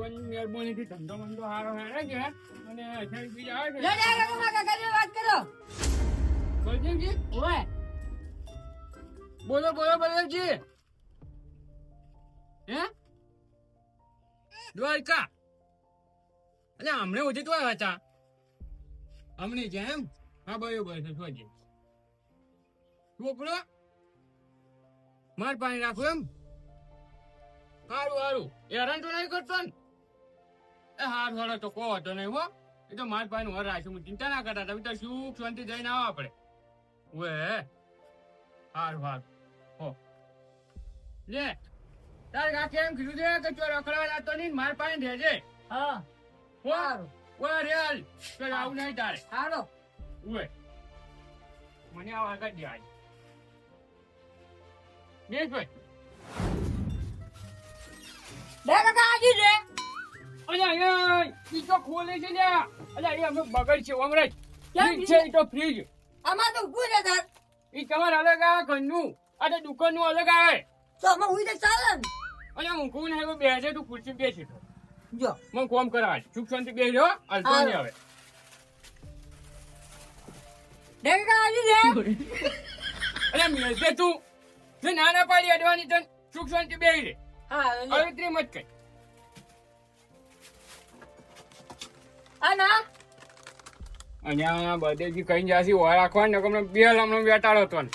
ઈશ્વરની મહેરબાનીથી ધંધો મંધો સારો હેડે છે અને અઠાઈ બીજા આવે છે. લે લે કાકા કાકા વાત કરો. બલદેવજી ઓય બોલો બોલો બલદેવજી. હે દ્વારકા એટલે હમણે ઉઠી તો આવ્યા હતા હમણે છે એમ. હા બરોબર છે સોજી. છોકરો માર પાણી રાખો એમ. સારું સારું હેરાન તો નહીં કરતો ને. એ હાર વાળો તો કહો હતો નહીં હો. એ તો માર પાણી હર રાખ્યું ચિંતા ના કરતા તમે તો સુખ શાંતિ જઈને આવો આપણે. વે હારું હારું હો લે તારે કાકે એમ કીધું છે કે ચોર રખડવા જતો નહીં માર પાણી દેજે. હા હો ઓય રેલ તો આવું નહીં તારે. હાલો ઉવે મને આ વાગા દે આજ ને ભાઈ. લે કાકા આજી રે. અલ્યા ઈ તો ખોલે છે લ્યા. અલ્યા એ અમે બગડ છે ઓમરાજ. કેમ ફ્રીજ છે ઈ તો ફ્રીજ. આમાં તો ઉભું છે તાર. ઈ તમારે અલગ આવે ઘરનું આ તો દુકાનનું અલગ આવે. તો આમાં હુઈ તો ચાલે ને. અલ્યા ઊંઘું ને હવે બેસે તું ખુરશી બેસી તો જો મને કોમ કરાવ સુખ શાંતિ બેસી રહ્યો અલ્પો નહીં આવે. લે કાકા આજી રે. અલ્યા મેલતે તું જે નાના પાડી અડવાની તન સુખ શાંતિ બેસી રે. હા હવે ત્રી મત કઈ. આ ના અહીંયા બદેજી કઈ જાસી ઓર રાખવાની નકમ બે લમણો બેટાડો તો ને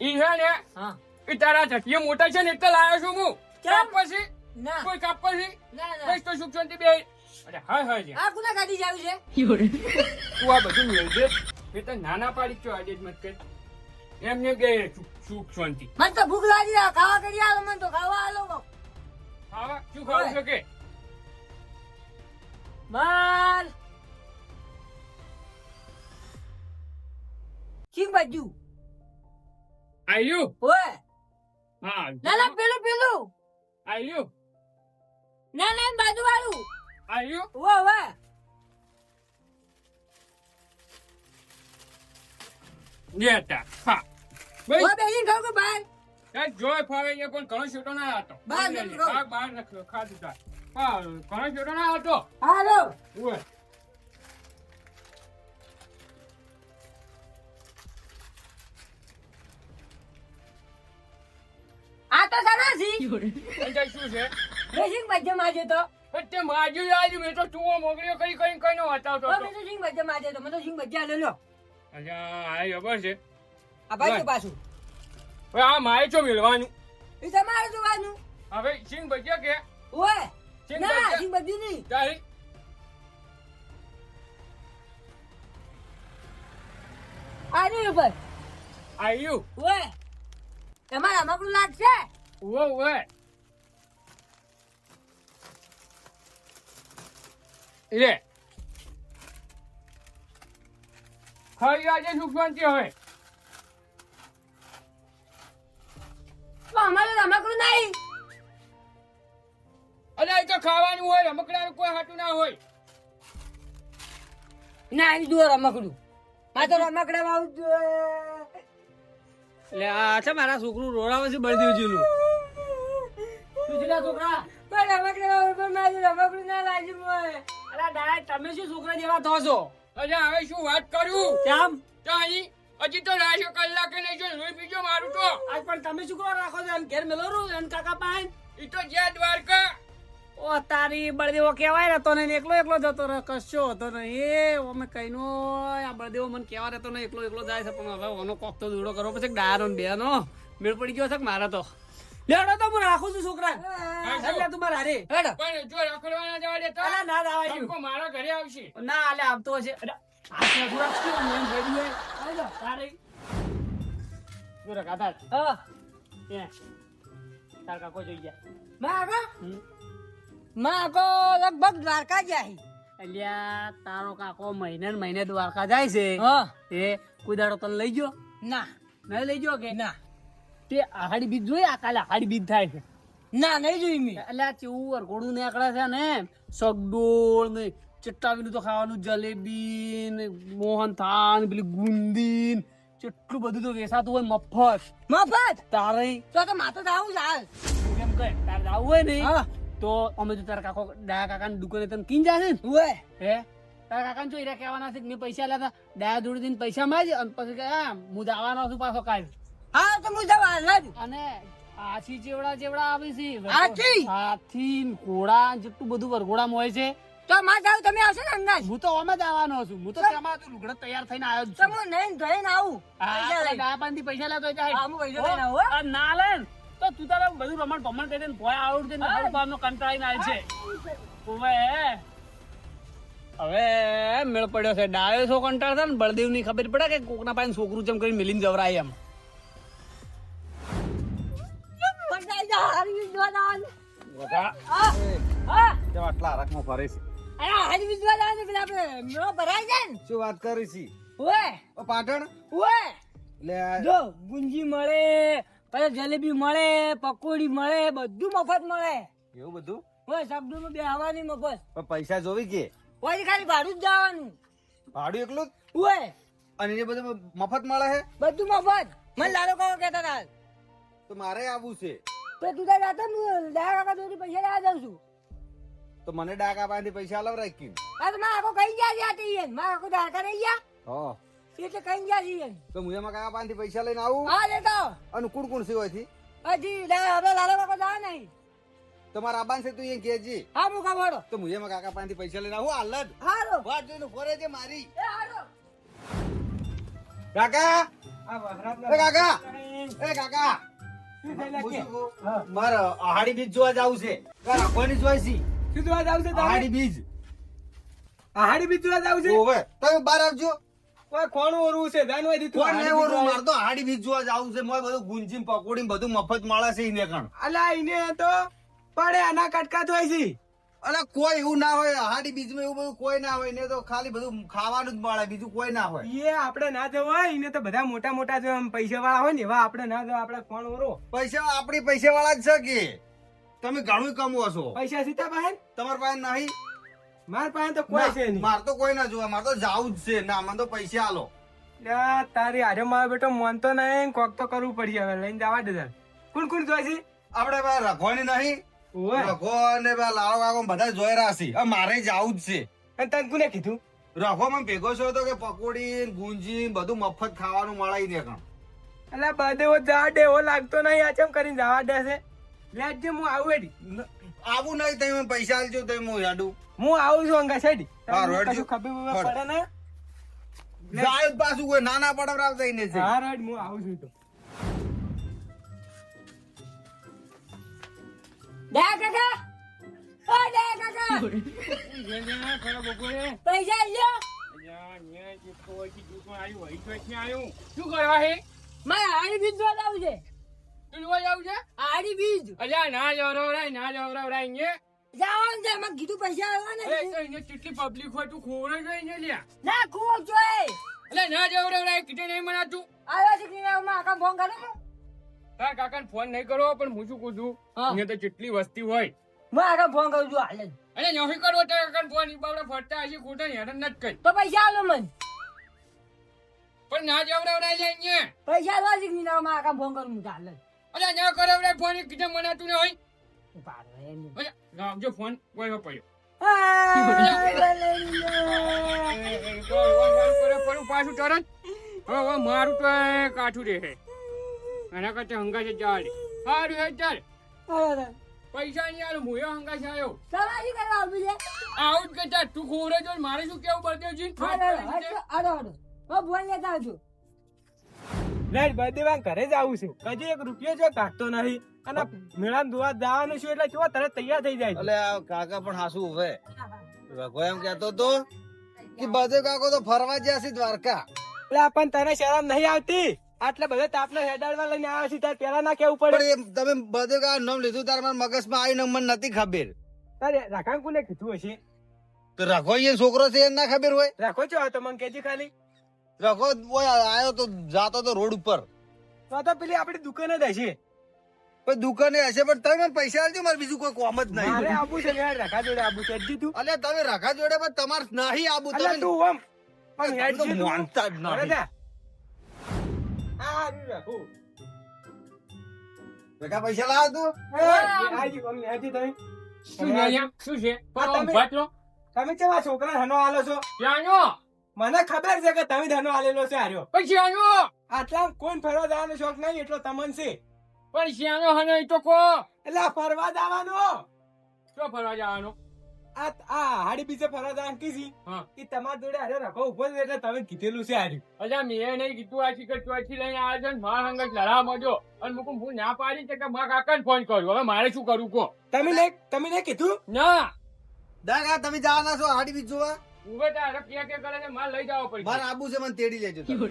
ઈ છે ને હા ઈ તારા ચટિયા મોટા છે ને એટલે લાવ્યો છું હું. કેમ? પછી ના કોઈ કાપ પછી ના ના બસ તો સુખ શાંતિ બે. અરે હા હા જી આ કુના ગાડી જાવ છે. તું આ બધું મેળજે. એ તો નાના પાડી છો આજે જ મત કર એમને કે સુખ શાંતિ. મને તો ભૂખ લાગી છે. ખાવા કરી આલો મને તો ખાવા આલો. ખાવા શું ખાવું છે કે માલ સિંગ બાજુ આયુ. ઓય હા ના ના પેલું પેલું આયુ ના ના બાજુ વાળું આયુ. ઓ વે નેતા હા ઓ ભાઈ બેસી ખાવ કે ભાઈ એ જોય ફાવે એ પણ ઘણો છોટો ના હતો. બહાર નીકળો. બહાર નખ્યો ખાધું તાર. હા ઘણો છોટો ના હતો. હાલો ઓય આ તો સનાસી અંજા શું છે બેસિંગ બાજુ માજે તો તે માજુ આજુ મેં તો ચૂવો મોકલ્યો કઈ કઈ કઈ નો હટાવતો ઓ હતો. બેસો સિંગ બાજુ માજે તો મને તો સિંગ બાજુ આલે લો અચ્છા આ ખબર છે આ બાજુ પાછું હવે આ મારે છો મિલવાનું. એ તમારે જોવાનું હવે સિંગ ભજ્યા કે ઓય સિંગ ના ભજ્યા સિંગ બાજુ નહીં તારી આની ઉપર આયુ. ઓય તમારે રમકડું લાગશે ઉવે ઉવે લે ખાઈ આજે સુખ શાંતિ હવે. તો અમારે રમકડું નહીં અને એ તો ખાવાનું હોય રમકડાનું કોઈ હાટું ના હોય. ના આવી જુઓ રમકડું આ તો રમકડા આવું એટલે આ છે મારા છોકરું રોડાવે છે બળદેવજીનું. છોકરા પણ રમકડા ઉપર મારું રમકડું ના લાગ્યું મને અલા ડાય તમે શું છોકરા જેવા થો છો? અચ્છા હવે શું વાત કરું કેમ? તો અહીં હજી તો રાશો કલાકે નહીં જો લોહી પીજો મારું તો. આજ પણ તમે શું કરો રાખો છો? એમ ઘેર મેલો રું એમ કાકા પાન. ઈ તો જ્યાં દ્વારકા ઓ તારી બળદેવો કહેવાય રહેતો નહીં એકલો એકલો જતો રહે કશો હતો નહીં. અમે કઈનો આ બળદેવો મને કહેવા રહેતો નહીં એકલો એકલો જાય છે પણ હવે ઓનો કોક તો દૂડો કરો પછી ડાયરો ને બેનો મેળ પડી ગયો છે કે મારે તો લેડો તો હું રાખું છું છોકરા. એટલે તું મારા હારે હેડો પણ જો રખડવાના જવા દેતો અલા ના દાવા અંકો મારા ઘરે આવશે. ના આલે આવતો હશે. હાથ નથી રાખશું એમ ભેડું હોય. આવજો તારે જો રે કાકા હા એ તાર કાકો જોઈ ગયા. માગો માગો લગભગ દ્વારકા જાય અલ્યા તારો કાકો મહિને ને મહિને દ્વારકા જાય છે. હા એ કોઈ દાડો તને લઈ ગયો ના નહીં લઈ ગયો કે ના તે આહાડી બીજ જોઈ આ કાલે આહાડી બીજ થાય છે ના નહીં જોઈ મેં એટલે ચેવું વરઘોડું નીકળે છે ને સગડોળ ને ચટ્ટાવીનું તો ખાવાનું જલેબી ને મોહન થાળ ને પેલી ગુંદી ને કેટલું બધું તો વેચાતું હોય મફત. મફત તારે તો માથું થાવું ચાલ એમ કહે તારે જાવું હોય ને હા તો અમે તો તારા કાકો ડાયા કાકાની દુકાને તને કીન જાશે ને ઉવે હે તારા કાકાને જો ઈરા કહેવાના છે કે મેં પૈસા લેતા ડાયા જોડે દઈને પૈસા માંગ અને પછી કે હા હું દાવાનો છું પાછો કાલ હા તો હું જવા હાલ જ. અને આછી જેવડા આવે છે હાથી? હાથી ને ઘોડા ને જેટલું બધું વરઘોડામાં હોય છે તો માં જાવ તમે આવશો ને અંદાજ હું તો અમે જ આવવાનો છું હું તો તેમાં તું લુગડો તૈયાર થઈને આવ્યો જ તો છું હું નહીં ધોઈને આવું હા, પૈસા તો લઈને. ડાયા પાનથી પૈસા લેતો જાય હા, હું પૈસા લઈને આવું, હો. આ ના લે ને, તો તું તારે બધું રમણ ભમણ કરી દે ને ભોય આવડ દે ને હર બારનો કંટાળીને આવે છે ઓવે હવે મેળ પડ્યો છે ડાયો છો કંટાળ થાય ને બળદેવ ની ખબર પડે કે કોકના પાસે છોકરું ચમ કરીને મિલીને જવરાય એમ પણ જાય જા, હારી જોવા જવાનું. બધા હા, હા. આટલા હરખમાં ફરે છે અરે હારી જોવા જવાનું, પેલા આપણે મેળો ભરાય છે ને. શું વાત કરી છે ઉવે, ઓ પાટણ ઉવે. લે જો ગુંજી મળે, પછી જલેબી મળે, પકોડી મળે, બધું મફત મળે. એવું બધું ઓય શબ્દોમાં બેહવાની મફત. પણ પૈસા જોવી કે પછી ખાલી ભાડું જ જવાનું. ભાડું એકલું જ? ઓય અને એ બધું મફત મળે છે બધું મફત. મને લાલો કાકો કહેતા હતા. તો મારે આવવું છે તો તું તાર જાતે હું દાદા કાકા જોડે પૈસા લેવા જાઉં છું. તો મને ડાકા પાસેથી પૈસા લવ રાખી આ તો મારા આખો કઈ ગયા છે આ તો ઈયન. મારા આખો દાદા નહીં ગયા હા એટલે કઈ ગયા છે ઈયન. તો હું એમાં કાકા પાસેથી પૈસા લઈને આવું હા લેતો અને કોણ કોણ છે હોયથી હજી હવે લાલો કાકો જા નહીં. તમારા આબાન છે તું એ કેજી હા મુકા ભરો. તો હું એમાં કાકા પાસેથી પૈસા લઈને આવું હાલ જ હારો વાત જોઈને ફરે છે મારી એ હારો. કાકા એ કાકા એ કાકા મારે આહાડી બીજ જોવા જવું છે રાખવાની જોઈ છે શું જોવા જાવ છે આહાડી બીજ આહાડી બીજ જોવા જાવ છે ઓવે તમે બહાર આવજો કોઈ કોણ ઓરવું છે જાનવાય દીધું કોણ નહીં ઓરું મારે તો આહાડી બીજ જોવા જવું છે મોય બધું ગુંજી પકોડી બધું મફત મળે છે એને કણ અલા ઈને તો પડે આના કટકા જ હોય છે અરે કોઈ એવું ના હોય આહાડી બીજમાં એવું બધું કોઈ ના હોય ને તો ખાલી બધું ખાવાનું જ મળે બીજું કોઈ ના હોય એ આપણે ના જવાય ઈને તો બધા મોટા મોટા જો પૈસા વાળા હોય ને એવા આપણે ના જવાય આપણે કોણ ઓરો પૈસા આપણી પૈસા વાળા જ છે કે તમે ઘણું કમવો છો પૈસા સીતા બહેન તમારા પાસે નહીં માર પાસે તો કોઈ છે નહીં મારે તો કોઈ ના જોવા મારે તો જાવું જ છે ના મને તો પૈસા આલો લ્યા, તારી હારે મારો બેટો મોનતો નહીં કોક તો કરવું પડશે હવે લઈને જવા દે તાર. કોણ કોણ જોઈ છે આપડે ભાઈ રખવાની નહીં ઓય રખો ને પેલા લાલો કાકો બધા જોઈ રહ્યા છે મારે જાવું જ છે અને તને કોને કીધું રખોમાં ભેગો છો તો કે પકોડી ગુંજી બધું મફત ખાવાનું મળે ને કણ અલા બધે જવા દે એવો લાગતો નહીં આ ચમ કરીને જવા દે છે લેજે હું આવું એડી આવું નહીં તમે મને પૈસા આલજો તો હું યાડું હું આવું છું અંગા સાઈડ હા, રોડ કશું જો. ખબર પડે ને જાય જ પાછું કોઈ નાના પડાવ થઈને છે હા રાઈટ હું આવું છું તો દાદા કાકા ઓ દાદા કાકા ખરો બપોરે પૈસા લ્યો. શું કરવા હે મારે હારી બીજ જોવા જાવું છે. તું જોવા જાવ છે હારી બીજ અલ્યા ના જવરાવરાય ને જવાનું છે. મેં કીધું પૈસા આવવાના અરે છે. તો અહીંયા કેટલી પબ્લિક હોય તું ખોવરે જોઈ ને લ્યા ના કુવો જોઈ અલ્યા ના જવરાવરાય કીધે નહીં મનાતું આવ્યો છે કે માં આખા ફોન કરો. તાર કાકાને ફોન નહીં કરો પણ હું શું કહું છું હા. અહીંયા તો કેટલી વસ્તી હોય હું આખા ફોન કરું છું હાલ જ. અને નહીં કરવો તાર કાકાને ફોન ઈ બાવડા ફરતા હશે ખોટા હેરાન નથી કરી તો પૈસા આલો મને. પણ ના જવરાવરાય લે અહીંયા પૈસા આલવા છે કે નહીં માં આખા ફોન કરું છું હાલ જ. અલ્યા ના કરાવરાય ફોન ઈ કીધે મનાતું ને હોય ઉભા રહો એમ. અલ્યા લાવજો ફોન કોઈ નો પડ્યો આ, લઈ લો. પાછું તરત હવે મારું તો કાઠું રહે એના કરતા હંગા છે ચાલ સારું હે ચાલ અરે, પૈસા નહીં આલું હું હંગા છે આવ્યો તમારે શું કરવા આવું છે? આવું જ કરતા તું ખોરે જો મારે શું કેવું બળદેવજી હું ફોન લેતા આવજો. રાઈટ બર્થડે ઘરે જ આવું છું કદી એક રૂપિયો જો કાઢતો નહીં અને મેળામાં જોવા જવાનું છું એટલે કેવો તરત તૈયાર થઈ જાય છે. એટલે આ કાકા પણ હાસુ હવે રઘો એમ કેતો તો કે બધે કાકો તો ફરવા ગયા છે દ્વારકા એટલે પણ તને શરમ નહીં આવતી આટલા બધા તાપના હેડાડવા લઈને આવ્યા છે તાર પેલા ના કેવું પડે પણ એ તમે બધે કાકા નામ લીધું તાર મારા મગજમાં આવી મને નથી ખબર તારે રાખાણ કોને કીધું હશે તો રઘો એ છોકરો છે એને ના ખબર હોય રાખો છો તો મને કેજી ખાલી રઘો ઓય આયો તો જાતો તો રોડ ઉપર તો પેલી આપડી દુકાન જ હશે પણ દુકાને હશે પણ તમે મને પૈસા આલજો મારે બીજું કોઈ કોમ જ મારે નહીં આબુ છે યાર રાખા જોડે આબુ છે દીધું અલ્યા તમે રખા જોડે પણ તમારે નહીં આબુ અલ્યા તમે તું આમ પણ તમે હેડ તો છે તું. માનતા જ અરે નહીં જા. આ રહ્યું રાખું. રખા પૈસા લાવ તું એ, આજી કોમ ને આજી તમે શું છે અહીંયા? શું છે? આ તમે- ઊભા છો? તમે કેવા છોકરા ધનો આલો છો? ત્યાંનો? મને ખબર છે કે તમે ધનો આલેલો છે હાર્યો. પણ શ્યાનો? આટલા કોણ ફરવા જવાનો શોખ નહીં એટલો તમને છે. પણ શ્યાનો હને ઈ તો કહો. એટલે આ ફરવા જવાનો. શું ફરવા જવાનું? આ હાડી બીજે ફરવા જવાનું કીધી. હા. ઈ તમારા જોડે હાર્યો રાખો ઉભો છે એટલે તમે કીધેલું છે હાર્યું. અલ્યા મેં નહીં કીધું આ શિખર ચોથી લઈને આવ્યા છે ને મારા સંગત લડા મજો અને મુકું હું ના પાડી છે કે મારા કાકાને ફોન કર્યો હવે મારે શું કરવું કહો તમે નહીં કીધું? ના દાદા તમે જવાના છો હાડી બીજ જોવા? ઉભે તારે કે કરે છે મારે લઈ જવો પડશે મારે આબુ છે, મને તેડી લેજો તમે.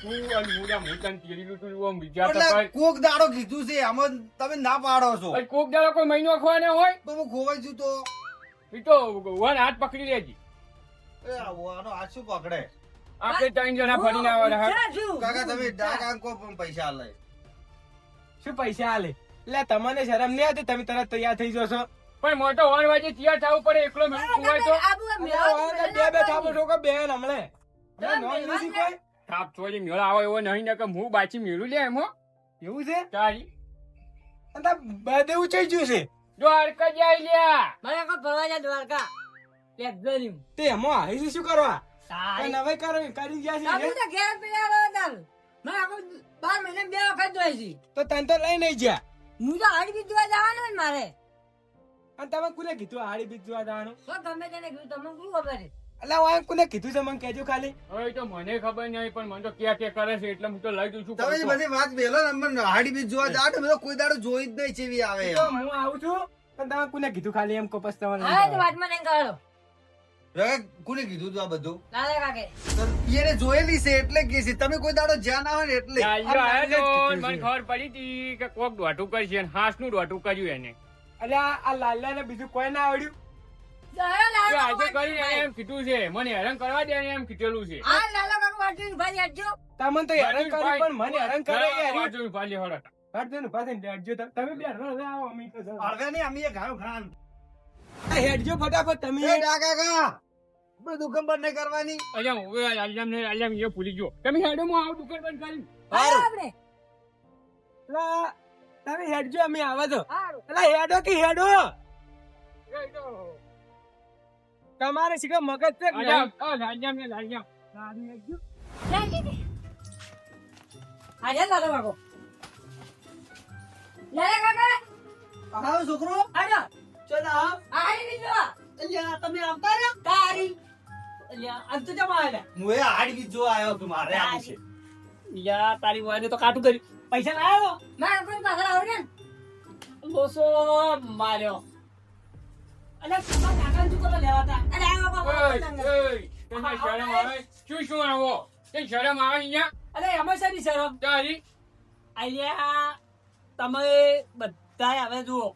તું અને મુડા મોટા તેડીલું તું આમ વિચાર તો એટલે કર કોક દાડો કીધું છે આમાં તમે ના પાડો છો અરે કોક દાડો કોઈ મહિનો ખવાને હોય તો હું ખોવાઈ છું તો ઈ તો વન હાથ પકડી લેજી એ આનો હાથ શું પકડે? આપણે ત્રણ જણા ફરીને આવવાના ક્યાં છું? કાકા તમે ડાક આંકો પણ પૈસા લે. શું પૈસા આલે? એટલે તમને શરમ નહીં આવતી? તમે તરત તૈયાર થઈ જશો. પણ મોટો 1 વાગે તૈયાર થવું પડે એકલો મેં ખવાય તો આબુ આ બે મેળો બે થાપો ઠોકો બે હમણે. તમે નોન લીધી કોઈ? થાપ છોડી મેળો આવે એવો નહીં ને કે હું બાચી મેળું લે એમ હો એવું છે? તારી અને તાર બધે ઉચાઈ ગયું છે. દ્વારકા જાય લ્યા મારે કોઈ ફરવા જા દ્વારકા લક્ઝરી તે એમાં આવીશું શું કરવા? તારી કઈ નવાઈ કરી ગયા છે તમે ને? તો ઘેર પડ્યા રહો તાર મારે કોઈ 12 મહિને 2 વખત જોઈ છે તો તને તો લઈ નહીં ગયા. હું તો હાડી બી જોવા જવાનું ને મારે અને તમે કોને કીધું હાડી બીજ જોવા જવાનું? તો તમે તેને કીધું તમને શું ખબર છે એટલે હું કોને કીધું છે મને કહેજો ખાલી. હવે ઈ તો મને ખબર નહીં પણ મને તો કે કરે છે એટલે હું તો લઈ દઉં છું તમે જે બધી વાત બેલો ને અમને હાડી બીજ જોવા જાઓ તો મેં તો કોઈ દાડો જોઈ જ નહીં ચેવી આવે તો એમ. હું આવું છું પણ તમે કોને કીધું ખાલી એમ કોપસ તમને લઈ હા તો જવાનું. વાતમાં નહીં કાઢો હવે કોને કીધું તું આ બધું? દાદા કાકે તો એને જોયેલી છે એટલે કે છે તમે કોઈ દાડો જ્યાં ના હોય ને એટલે. ચાલ્યો આ આયો તો લાલે જ મને ખબર પડી હતી કે કોક દોઢું કરશે અને હાસનું દોઢું કર્યું એને એટલે આ લાલ્યા ને બીજું કોઈ ના આવડ્યું? દાદા એ આજે લાલો કરીને એને એમ કીધું છે મને હેરાન કરવા દે એને એમ કીધેલું છે આ લાલો કાકો વાટીને ભાઈ હટજો તમને તો હેરાન કર્યું પણ મને હેરાન કરે કે હેરાન. વાંચો ભાલી હળો. હટ દે ને પાછળ બેઠજો તમે બે હવે આવો અમે તો જાઓ. હવે નહીં અમે એ ઘાણું ખાન. આ હેડજો ફટાફટ તમે. એ ડાકા કા આપણે દુકાન બંધ નહીં કરવાની. અલ્યા હવે આલ્યામ એ ભૂલી ગયો તમે હેડો હું આવું દુકાન બંધ કરી હાલો આપણે એટલે તમે હેડજો અમે આવા તો. હાલો એટલે હેડો કે હેડો તમારે શીખા મગજ છે કે નહીં? લાલ્યામ ને લાલ્યામ સારું હેડજો. આજે લાલો કાકો લાલો કાકા આવો છોકરો હાલો ચલ આવ. આ હાડી બી જોવા અલ્યા તમે આવતા રહ્યા? તારી અલ્યા આમ તો જમા આલ્યા હું એ હાડી બીજ જોવા આવ્યો છું મારે આવું છે. યા તારી વાને તો કાટું કર્યું પૈસા લાવ્યો મારે કોઈ પાછળ આવડે ને લોસો માર્યો અલે તમારા કાકાને શું કરવા લેવા તા અલે આવો બાબા ઓય, તને શરમ આવે શું આવો તને શરમ આવે અહીંયા અરે એમાં શેની શરમ તારી અહીંયા તમે બધા હવે જુઓ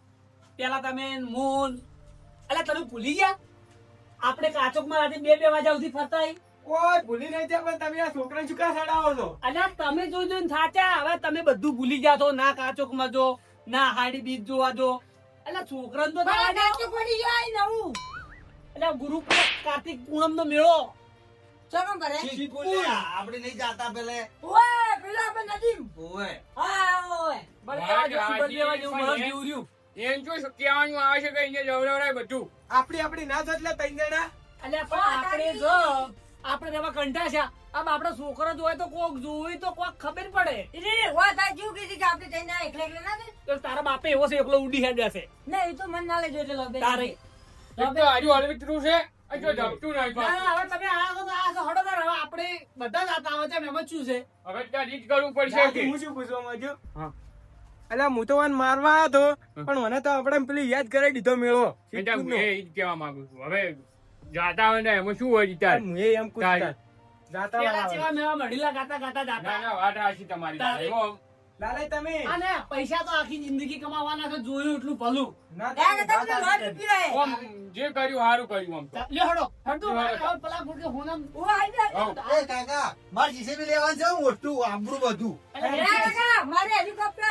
પેલા તમે મૂન અલે તમે ભૂલી ગયા આપણે કાચોકમાં રાતે 2 વાગ્યા સુધી ફરતા હોય. કોઈ ભૂલી નહીં જાય પણ તમે આ છોકરાને શું કાં સડાવો છો? અલ્યા તમે જોઈને થાચા હવે તમે બધું ભૂલી ગયા છો ના કાચોકમાં જો ના હાડી બીજ જોવા જો અલ્યા છોકરાને તો મારા થવા દો. કાચું પડી જાય નવું અલ્યા ગુરુ કાર્તિક પૂનમ નો મેળો શું કરે શીતપુર લે, આપણે નહીં જાતા પેલે. ઓય પેલા આપણે નદીમ ઓવે. હા ઓય બદલેવા જેવું બદલેવા જેવું પણ મરદ જેવું રહ્યું. એમ શું કહેવાનું આવે છે કે અહીંયા જવડાવડાય બધું આપણી ના જ એટલે ત્રણ જણા. અલ્યા પણ આપણે જો આપણે એમાં કંટાળ્યા આમ આપણો છોકરો જોવે તો કોક જોવે તો કોક ખબર પડે એટલે વાત આ શું કીધી કે આપણે જઈને એકલા એકલા ના દે તો તારા બાપે એવો છે એકલો ઉડી હેડ્યા છે ના એ તો મન ના લેજો એટલે લબે તારે એક તો આજુ હળવીતરું છે આ જો જમતું નહીં પાછું. ના, હવે તમે આ તો હડો તાર હવે આપણે બધા જ આતા આવે છે એમ શું છે હવે ત્યાં રીત કરવું પડશે દાદી, કે હું શું પૂછવા માંગ્યો? હા. અલ્યા હું તો વાન મારવા આવ્યો હતો પણ મને તો આપણે પેલી યાદ કરાવી દીધો મેળો. એટલે હું એ જ કહેવા માંગુ છું હવે જાતા હોય ને એમાં શું હોય વિચાર હું એ એમ પૂછતા જાતા પેલા વાળા જેવા મેવા મઢીલા ગાતા ગાતા ના જાતા ના વાત હાચી તમારી તારે. એમાં લાલાઈ તમે અને પૈસા તો આખી જિંદગી કમાવાના છે જોયું એટલું ભલું ના ત્યાં તમે તમને વાત લોટ સાચી પીરાય આમ જે કર્યું સારું કર્યું આમ તો લ્યો હડો હડો હા. પેલા ફૂટકે હોનમ ઓ આઈ જાય હઉ. એ કાકા મારે જીસીબી લેવાનું છે મોટું આબરું બધું. અલ્યા, રે કાકા મારે હેલિકોપ્ટર